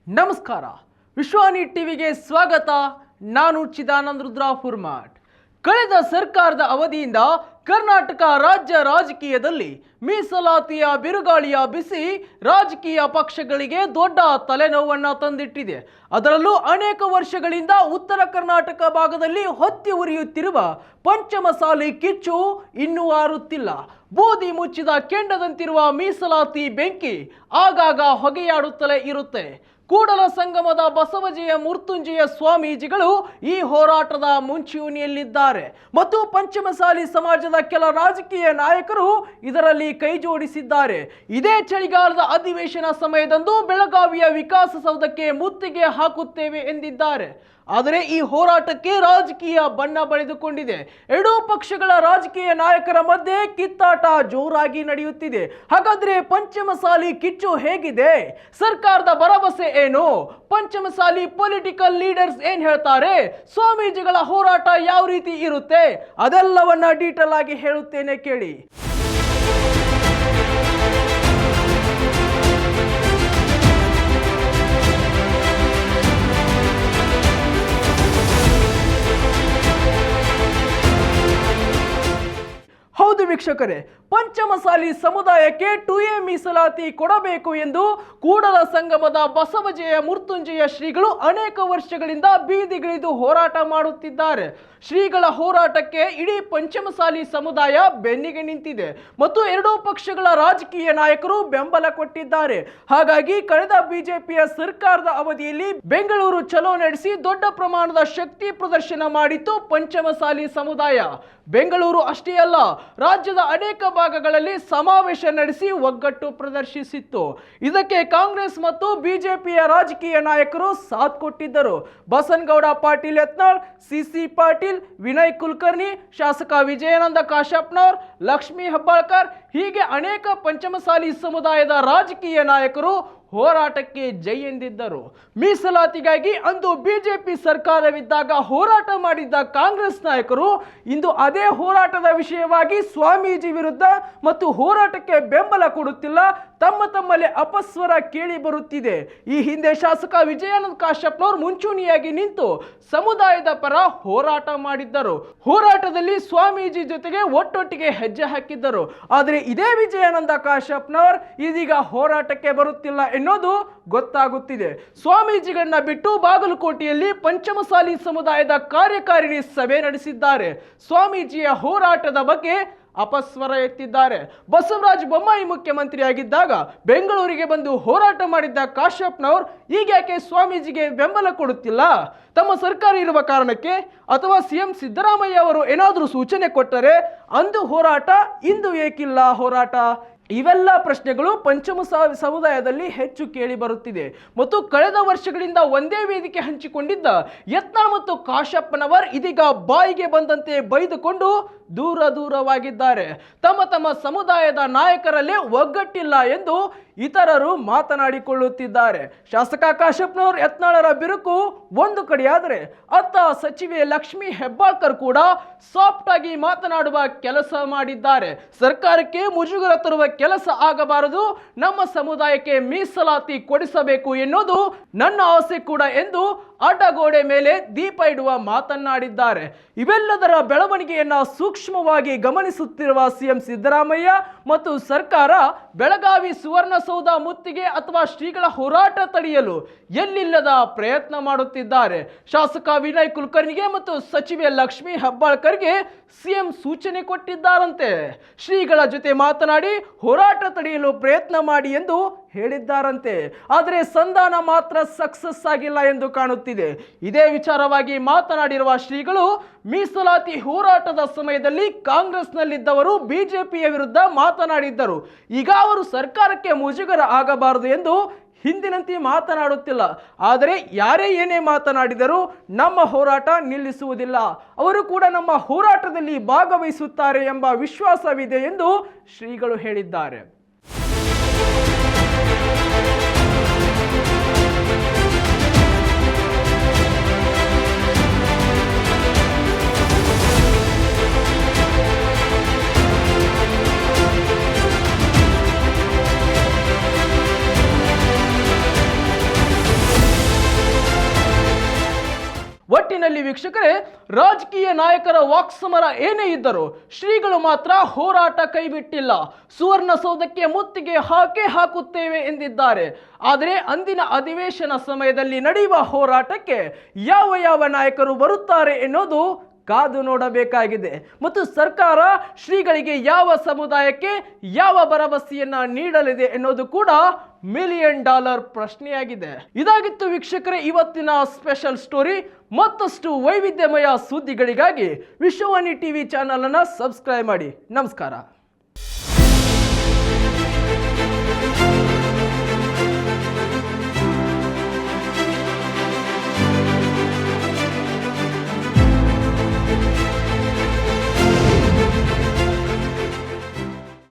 ನಮಸ್ಕಾರ. ವಿಶ್ವಾನಿ ಟಿವಿಗೆ ಸ್ವಾಗತ. ನಾನು ಚಿದಾನಂದ ರುದ್ರ ಫುರ್ಮಾಟ್. ಕಳೆದ ಸರ್ಕಾರದ ಅವಧಿಯಿಂದ ಕರ್ನಾಟಕ ರಾಜ್ಯ ರಾಜಕೀಯದಲ್ಲಿ ಮೀಸಲಾತಿಯ ಬಿರುಗಾಳಿಯ ಬಿಸಿ ರಾಜಕೀಯ ಪಕ್ಷಗಳಿಗೆ ದೊಡ್ಡ ತಲೆನೋವನ್ನು ತಂದಿಟ್ಟಿದೆ. ಅದರಲ್ಲೂ ಅನೇಕ ವರ್ಷಗಳಿಂದ ಉತ್ತರ ಕರ್ನಾಟಕ ಭಾಗದಲ್ಲಿ ಹೊತ್ತಿ ಉರಿಯುತ್ತಿರುವ ಪಂಚಮಸಾಲಿ ಕಿಚ್ಚು ಇನ್ನೂ ಆರುತ್ತಿಲ್ಲ. ಬೂದಿ ಮುಚ್ಚಿದ ಕೆಂಡದಂತಿರುವ ಮೀಸಲಾತಿ ಬೆಂಕಿ ಆಗಾಗ ಹೊಗೆಯಾಡುತ್ತಲೇ ಇರುತ್ತೆ. ಕೂಡಲ ಸಂಗಮದ ಬಸವಜಯ ಮೃತ್ಯುಂಜಯ ಸ್ವಾಮೀಜಿಗಳು ಈ ಹೋರಾಟದ ಮುಂಚೂಣಿಯಲ್ಲಿದ್ದಾರೆ ಮತ್ತು ಪಂಚಮಸಾಲಿ ಸಮಾಜದ ಕೆಲ ರಾಜಕೀಯ ನಾಯಕರು ಇದರಲ್ಲಿ ಕೈಜೋಡಿಸಿದ್ದಾರೆ. ಇದೇ ಚಳಿಗಾಲದ ಅಧಿವೇಶನ ಸಮಯದಂದು ಬೆಳಗಾವಿಯ ವಿಕಾಸಸೌಧಕ್ಕೆ ಮುತ್ತಿಗೆ ಹಾಕುತ್ತೇವೆ ಎಂದಿದ್ದಾರೆ. ಆದರೆ ಈ ಹೋರಾಟಕ್ಕೆ ರಾಜಕೀಯ ಬಣ್ಣ ಬಳಿದುಕೊಂಡಿದೆ. ಎರಡೂ ಪಕ್ಷಗಳ ರಾಜಕೀಯ ನಾಯಕರ ಮಧ್ಯೆ ಕಿತ್ತಾಟ ಜೋರಾಗಿ ನಡೆಯುತ್ತಿದೆ. ಹಾಗಾದ್ರೆ ಪಂಚಮಸಾಲಿ ಕಿಚ್ಚು ಹೇಗಿದೆ? ಸರ್ಕಾರದ ಭರವಸೆ ಏನು? ಪಂಚಮಸಾಲಿ ಪೊಲಿಟಿಕಲ್ ಲೀಡರ್ಸ್ ಏನ್ ಹೇಳ್ತಾರೆ? ಸ್ವಾಮೀಜಿಗಳ ಹೋರಾಟ ಯಾವ ರೀತಿ ಇರುತ್ತೆ? ಅದೆಲ್ಲವನ್ನ ಡೀಟೇಲ್ ಆಗಿ ಹೇಳುತ್ತೇನೆ, ಕೇಳಿ. ಹೌದು ವೀಕ್ಷಕರೇ, ಪಂಚಮಸಾಲಿ ಸಮುದಾಯಕ್ಕೆ 2A ಮೀಸಲಾತಿ ಕೊಡಬೇಕು ಎಂದು ಕೂಡಲ ಸಂಗಮದ ಬಸವಜಯ ಮೃತ್ಯುಂಜಯ ಶ್ರೀಗಳು ಅನೇಕ ವರ್ಷಗಳಿಂದ ಬೀದಿಗಿಳಿದು ಹೋರಾಟ ಮಾಡುತ್ತಿದ್ದಾರೆ. ಶ್ರೀಗಳ ಹೋರಾಟಕ್ಕೆ ಇಡೀ ಪಂಚಮಸಾಲಿ ಸಮುದಾಯ ಬೆನ್ನಿಗೆ ನಿಂತಿದೆ ಮತ್ತು ಎರಡೂ ಪಕ್ಷಗಳ ರಾಜಕೀಯ ನಾಯಕರು ಬೆಂಬಲ ಕೊಟ್ಟಿದ್ದಾರೆ. ಹಾಗಾಗಿ ಕಳೆದ ಬಿಜೆಪಿಯ ಸರ್ಕಾರದ ಅವಧಿಯಲ್ಲಿ ಬೆಂಗಳೂರು ಚಲೋ ನಡೆಸಿ ದೊಡ್ಡ ಪ್ರಮಾಣದ ಶಕ್ತಿ ಪ್ರದರ್ಶನ ಮಾಡಿತ್ತು ಪಂಚಮಸಾಲಿ ಸಮುದಾಯ. ಬೆಂಗಳೂರು ಅಷ್ಟೇ ಅಲ್ಲ, ರಾಜ್ಯದ ಅನೇಕ ಭಾಗಗಳಲ್ಲಿ ಸಮಾವೇಶ ನಡೆಸಿ ಒಗ್ಗಟ್ಟು ಪ್ರದರ್ಶಿಸಿತ್ತು. ಇದಕ್ಕೆ ಕಾಂಗ್ರೆಸ್ ಮತ್ತು ಬಿಜೆಪಿಯ ರಾಜಕೀಯ ನಾಯಕರು ಸಾಥ್ ಕೊಟ್ಟಿದ್ದರು. ಬಸನಗೌಡ ಪಾಟೀಲ್ ಯತ್ನಾಳ್, ಸಿಸಿ ಪಾಟೀಲ್, ವಿನಯ್ ಕುಲಕರ್ಣಿ, ಶಾಸಕ ವಿಜಯಾನಂದ ಕಾಶಪ್ಪನವರ್, ಲಕ್ಷ್ಮೀ ಹೆಬ್ಬಾಳ್ಕರ್ ಹೀಗೆ ಅನೇಕ ಪಂಚಮಸಾಲಿ ಸಮುದಾಯದ ರಾಜಕೀಯ ನಾಯಕರು ಹೋರಾಟಕ್ಕೆ ಜೈ ಎಂದಿದ್ದರು. ಮೀಸಲಾತಿಗಾಗಿ ಅಂದು ಬಿಜೆಪಿ ಸರ್ಕಾರವಿದ್ದಾಗ ಹೋರಾಟ ಮಾಡಿದ್ದ ಕಾಂಗ್ರೆಸ್ ನಾಯಕರು ಇಂದು ಅದೇ ಹೋರಾಟದ ವಿಷಯವಾಗಿ ಸ್ವಾಮೀಜಿ ವಿರುದ್ಧ ಮತ್ತು ಹೋರಾಟಕ್ಕೆ ಬೆಂಬಲ ಕೊಡುತ್ತಿಲ್ಲ. ತಮ್ಮಲ್ಲಿ ಅಪಸ್ವರ ಕೇಳಿ ಬರುತ್ತಿದೆ. ಈ ಹಿಂದೆ ಶಾಸಕ ವಿಜಯಾನಂದ ಕಾಶಪ್ಪನವರು ಮುಂಚೂಣಿಯಾಗಿ ನಿಂತು ಸಮುದಾಯದ ಪರ ಹೋರಾಟ ಮಾಡಿದ್ದರು. ಹೋರಾಟದಲ್ಲಿ ಸ್ವಾಮೀಜಿ ಜೊತೆಗೆ ಒಟ್ಟೊಟ್ಟಿಗೆ ಹೆಜ್ಜೆ ಹಾಕಿದ್ದರು. ಆದರೆ ಇದೇ ವಿಜಯಾನಂದ ಕಾಶಪ್ಪನವರು ಇದೀಗ ಹೋರಾಟಕ್ಕೆ ಬರುತ್ತಿಲ್ಲ ಎನ್ನುವುದು ಗೊತ್ತಾಗುತ್ತಿದೆ. ಸ್ವಾಮೀಜಿಗಳನ್ನ ಬಿಟ್ಟು ಬಾಗಲಕೋಟೆಯಲ್ಲಿ ಪಂಚಮಸಾಲಿ ಸಮುದಾಯದ ಕಾರ್ಯಕಾರಿಣಿ ಸಭೆ ನಡೆಸಿದ್ದಾರೆ. ಸ್ವಾಮೀಜಿಯ ಹೋರಾಟದ ಬಗ್ಗೆ ಅಪಸ್ವರ ಎತ್ತಿದ್ದಾರೆ. ಬಸವರಾಜ ಬೊಮ್ಮಾಯಿ ಮುಖ್ಯಮಂತ್ರಿಯಾಗಿದ್ದಾಗ ಬೆಂಗಳೂರಿಗೆ ಬಂದು ಹೋರಾಟ ಮಾಡಿದ್ದ ಕಾಶಪ್ಪನವರು ಈಗ್ಯಾಕೆ ಸ್ವಾಮೀಜಿಗೆ ಬೆಂಬಲ ಕೊಡುತ್ತಿಲ್ಲ? ತಮ್ಮ ಸರ್ಕಾರ ಇರುವ ಕಾರಣಕ್ಕೆ ಅಥವಾ ಸಿಎಂ ಸಿದ್ದರಾಮಯ್ಯ ಅವರು ಏನಾದರೂ ಸೂಚನೆ ಕೊಟ್ಟರೆ ಅಂದು ಹೋರಾಟ, ಇಂದು ಏಕಿಲ್ಲ ಹೋರಾಟ? ಇವೆಲ್ಲ ಪ್ರಶ್ನೆಗಳು ಪಂಚಮಸಾಲಿ ಸಮುದಾಯದಲ್ಲಿ ಹೆಚ್ಚು ಕೇಳಿ ಬರುತ್ತಿದೆ. ಮತ್ತು ಕಳೆದ ವರ್ಷಗಳಿಂದ ಒಂದೇ ವೇದಿಕೆ ಹಂಚಿಕೊಂಡಿದ್ದ ಯತ್ನಾಳ್ ಮತ್ತು ಕಾಶಪ್ಪನವರ್ ಇದೀಗ ಬಾಯಿಗೆ ಬಂದಂತೆ ಬೈದುಕೊಂಡು ದೂರವಾಗಿದ್ದಾರೆ. ತಮ್ಮ ಸಮುದಾಯದ ನಾಯಕರಲ್ಲೇ ಒಗ್ಗಟ್ಟಿಲ್ಲ ಎಂದು ಇತರರು ಮಾತನಾಡಿಕೊಳ್ಳುತ್ತಿದ್ದಾರೆ. ಶಾಸಕ ಕಾಶಪ್ಪನವರು ಯತ್ನಾಳರ ಬಿರುಕು ಒಂದು ಕಡೆಯಾದರೆ ಅತ್ತ ಸಚಿವೆ ಲಕ್ಷ್ಮೀ ಹೆಬ್ಬಾಳ್ಕರ್ ಕೂಡ ಸಾಫ್ಟ್ ಆಗಿ ಮಾತನಾಡುವ ಕೆಲಸ ಮಾಡಿದ್ದಾರೆ. ಸರ್ಕಾರಕ್ಕೆ ಮುಜುಗರ ತರುವ ಕೆಲಸ ಆಗಬಾರದು, ನಮ್ಮ ಸಮುದಾಯಕ್ಕೆ ಮೀಸಲಾತಿ ಕೊಡಿಸಬೇಕು ಎನ್ನುವುದು ನನ್ನ ಆಸೆ ಕೂಡ ಎಂದು ಅಡ್ಡಗೋಡೆ ಮೇಲೆ ದೀಪ ಇಡುವ ಮಾತನಾಡಿದ್ದಾರೆ. ಇವೆಲ್ಲದರ ಬೆಳವಣಿಗೆಯನ್ನ ಸೂಕ್ಷ್ಮವಾಗಿ ಗಮನಿಸುತ್ತಿರುವ ಸಿಎಂ ಸಿದ್ದರಾಮಯ್ಯ ಮತ್ತು ಸರ್ಕಾರ ಬೆಳಗಾವಿ ಸುವರ್ಣಸೌಧ ಮುತ್ತಿಗೆ ಅಥವಾ ಶ್ರೀಗಳ ಹೋರಾಟ ತಡೆಯಲು ಎಲ್ಲಿಲ್ಲದ ಪ್ರಯತ್ನ ಮಾಡುತ್ತಿದ್ದಾರೆ. ಶಾಸಕ ವಿನಯ್ ಕುಲಕರ್ಣಿಗೆ ಮತ್ತು ಸಚಿವೆ ಲಕ್ಷ್ಮೀ ಹೆಬ್ಬಾಳ್ಕರ್ಗೆ ಸಿಎಂ ಸೂಚನೆ ಕೊಟ್ಟಿದ್ದಾರಂತೆ. ಶ್ರೀಗಳ ಜೊತೆ ಮಾತನಾಡಿ ಹೋರಾಟ ತಡೆಯಲು ಪ್ರಯತ್ನ ಮಾಡಿ ಎಂದು ಹೇಳಿದ್ದಾರಂತೆ. ಆದರೆ ಸಂಧಾನ ಮಾತ್ರ ಸಕ್ಸಸ್ ಆಗಿಲ್ಲ ಎಂದು ಕಾಣುತ್ತಿದೆ. ಇದೇ ವಿಚಾರವಾಗಿ ಮಾತನಾಡಿರುವ ಶ್ರೀಗಳು ಮೀಸಲಾತಿ ಹೋರಾಟದ ಸಮಯದಲ್ಲಿ ಕಾಂಗ್ರೆಸ್ನಲ್ಲಿದ್ದವರು ಬಿಜೆಪಿಯ ವಿರುದ್ಧ ಮಾತನಾಡಿದ್ದರು. ಈಗ ಅವರು ಸರ್ಕಾರಕ್ಕೆ ಮುಜುಗರ ಆಗಬಾರದು ಎಂದು ಹಿಂದಿನಂತೆ ಮಾತನಾಡುತ್ತಿಲ್ಲ. ಆದರೆ ಯಾರೇ ಏನೇ ಮಾತನಾಡಿದರೂ ನಮ್ಮ ಹೋರಾಟ ನಿಲ್ಲಿಸುವುದಿಲ್ಲ, ಅವರು ಕೂಡ ನಮ್ಮ ಹೋರಾಟದಲ್ಲಿ ಭಾಗವಹಿಸುತ್ತಾರೆ ಎಂಬ ವಿಶ್ವಾಸವಿದೆ ಎಂದು ಶ್ರೀಗಳು ಹೇಳಿದ್ದಾರೆ. ಒಟ್ಟಿನಲ್ಲಿ ವೀಕ್ಷಕರೇ, ರಾಜಕೀಯ ನಾಯಕರ ವಾಕ್ಸಮರ ಏನೇ ಇದ್ದರೂ ಶ್ರೀಗಳು ಮಾತ್ರ ಹೋರಾಟ ಕೈಬಿಟ್ಟಿಲ್ಲ. ಸುವರ್ಣಸೌಧಕ್ಕೆ ಮುತ್ತಿಗೆ ಹಾಕುತ್ತೇವೆ ಎಂದಿದ್ದಾರೆ. ಆದರೆ ಅಂದಿನ ಅಧಿವೇಶನ ಸಮಯದಲ್ಲಿ ನಡೆಯುವ ಹೋರಾಟಕ್ಕೆ ಯಾವ ನಾಯಕರು ಬರುತ್ತಾರೆ ಎನ್ನುವುದು ಕಾದು ನೋಡಬೇಕಾಗಿದೆ. ಮತ್ತು ಸರ್ಕಾರ ಶ್ರೀಗಳಿಗೆ ಯಾವ ಸಮುದಾಯಕ್ಕೆ ಯಾವ ಭರವಸೆಯನ್ನ ನೀಡಲಿದೆ ಎನ್ನುವುದು ಕೂಡ $1 ಮಿಲಿಯನ್ ಪ್ರಶ್ನೆಯಾಗಿದೆ. ಇದಾಗಿತ್ತು ವೀಕ್ಷಕರೇ ಇವತ್ತಿನ ಸ್ಪೆಷಲ್ ಸ್ಟೋರಿ. ಮತ್ತಷ್ಟು ವೈವಿಧ್ಯಮಯ ಸುದ್ದಿಗಳಿಗಾಗಿ ವಿಶ್ವವಾಣಿ ಟಿವಿ ಚಾನೆಲ್ ಅನ್ನು ಸಬ್ಸ್ಕ್ರೈಬ್ ಮಾಡಿ. ನಮಸ್ಕಾರ.